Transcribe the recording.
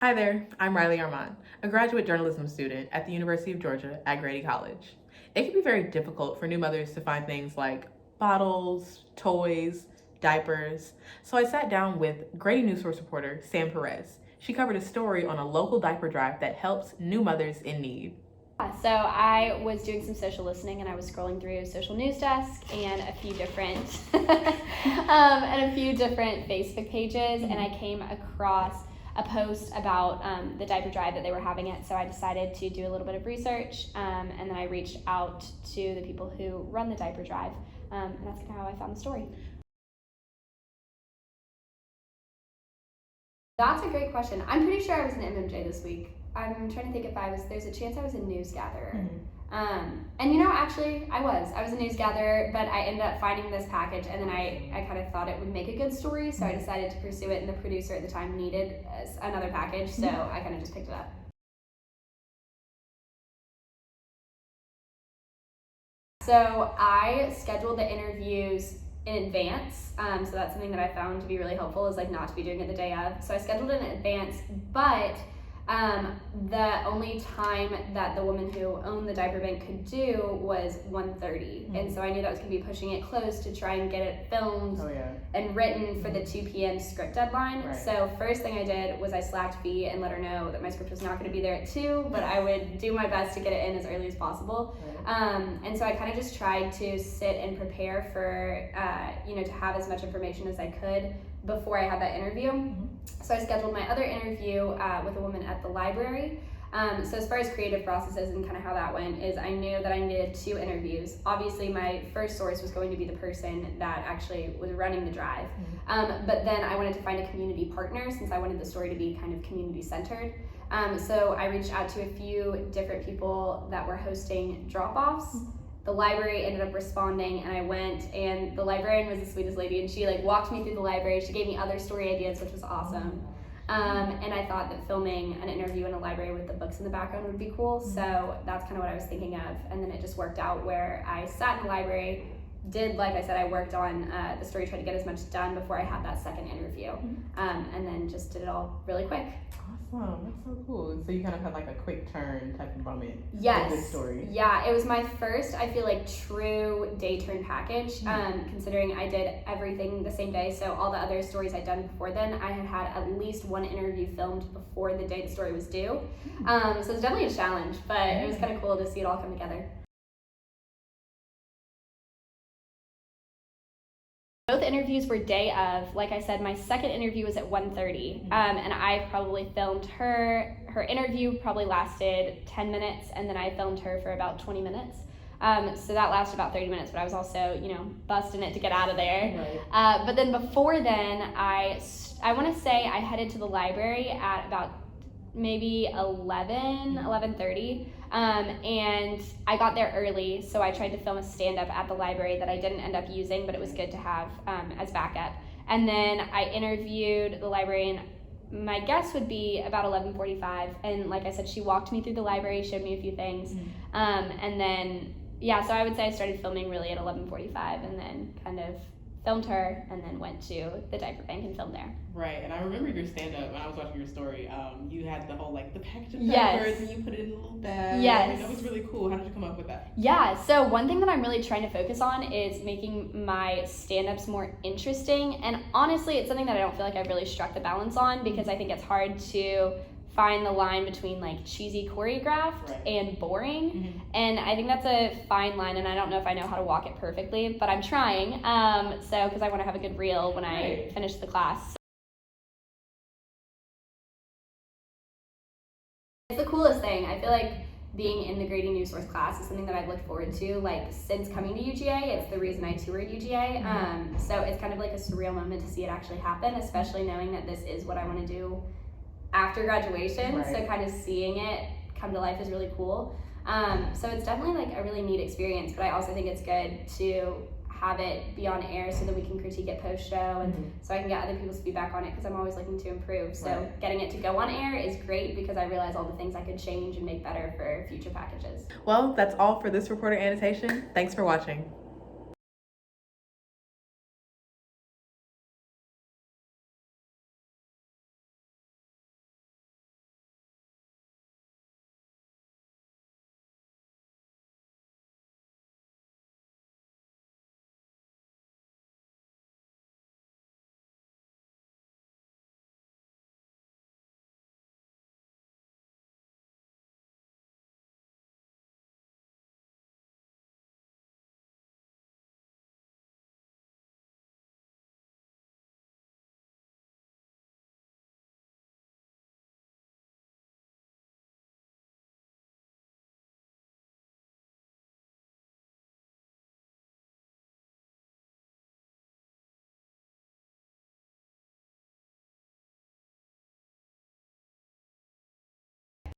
Hi there, I'm Riley Armand, a graduate journalism student at the University of Georgia at Grady College. It can be very difficult for new mothers to find things like bottles, toys, diapers, so I sat down with Grady Newsource Reporter Sam Perez. She covered a story on a local diaper drive that helps new mothers in need. So I was doing some social listening and I was scrolling through Social News Desk and a few different Facebook pages, and I came across a post about the diaper drive that they were having it. So I decided to do a little bit of research, and then I reached out to the people who run the diaper drive, and that's kind of how I found the story. That's a great question. I'm pretty sure I was an MMJ this week. I'm trying to think if there's a chance I was a news gatherer. And actually I was a news gatherer, but I ended up finding this package, and then I kind of thought it would make a good story, so I decided to pursue it, and the producer at the time needed another package, so I kind of just picked it up. So I scheduled the interviews in advance, so that's something that I found to be really helpful, is like not to be doing it the day of. So I scheduled it in advance, but the only time that the woman who owned the diaper bank could do was 1:30, and so I knew that was going to be pushing it close to try and get it filmed and written for the 2 p.m. script deadline. Right. So first thing I did was I slacked V and let her know that my script was not going to be there at 2, but I would do my best to get it in as early as possible. And so I kind of just tried to sit and prepare for, to have as much information as I could before I had that interview. So I scheduled my other interview with a woman at the library. So as far as creative processes and kind of how that went, is I knew that I needed 2 interviews. Obviously my first source was going to be the person that actually was running the drive. But then I wanted to find a community partner, since I wanted the story to be kind of community centered. So I reached out to a few different people that were hosting drop-offs. The library ended up responding, and I went, and the librarian was the sweetest lady, and she walked me through the library. She gave me other story ideas, which was awesome. And I thought that filming an interview in a library with the books in the background would be cool, so that's kind of what I was thinking of. And then it just worked out where I sat in the library, like I said, I worked on the story, tried to get as much done before I had that second interview, and then just did it all really quick. Awesome, that's so cool. So you kind of had like a quick turn type of moment. Yes. In this story. Yeah, it was my first, I feel like, true day turn package, considering I did everything the same day. So all the other stories I'd done before then, I had had at least one interview filmed before the day the story was due. So it's definitely a challenge, but it was kind of cool to see it all come together. Both interviews were day of. Like I said, my second interview was at 1:30, and I probably filmed her. Her interview probably lasted 10 minutes, and then I filmed her for about 20 minutes. So that lasted about 30 minutes, but I was also, busting it to get out of there. Right. But then before then, I want to say I headed to the library at about maybe 11:30, and I got there early, so I tried to film a stand-up at the library that I didn't end up using, but it was good to have as backup. And then I interviewed the librarian. My guess would be about 11:45, and like I said, she walked me through the library, showed me a few things, and then so I would say I started filming really at 11:45, and then kind of filmed her, and then went to the diaper bank and filmed there. Right, and I remember your stand-up when I was watching your story. You had the whole the package of Yes. peppers, and you put it in a little bag. Yes. That was really cool. How did you come up with that? Yeah, so one thing that I'm really trying to focus on is making my stand-ups more interesting, and honestly, it's something that I don't feel like I've really struck the balance on, because I think it's hard to find the line between cheesy choreographed and boring, and I think that's a fine line, and I don't know if I know how to walk it perfectly, but I'm trying, because I want to have a good reel when I finish the class. It's the coolest thing. I feel like being in the Grady Newsource class is something that I've looked forward to since coming to UGA. It's the reason I toured UGA, so it's kind of like a surreal moment to see it actually happen, especially knowing that this is what I want to do after graduation. So kind of seeing it come to life is really cool. So it's definitely a really neat experience, but I also think it's good to have it be on air so that we can critique it post-show, and so I can get other people's feedback on it, because I'm always looking to improve. So getting it to go on air is great, because I realize all the things I could change and make better for future packages. Well, that's all for this reporter annotation. Thanks for watching.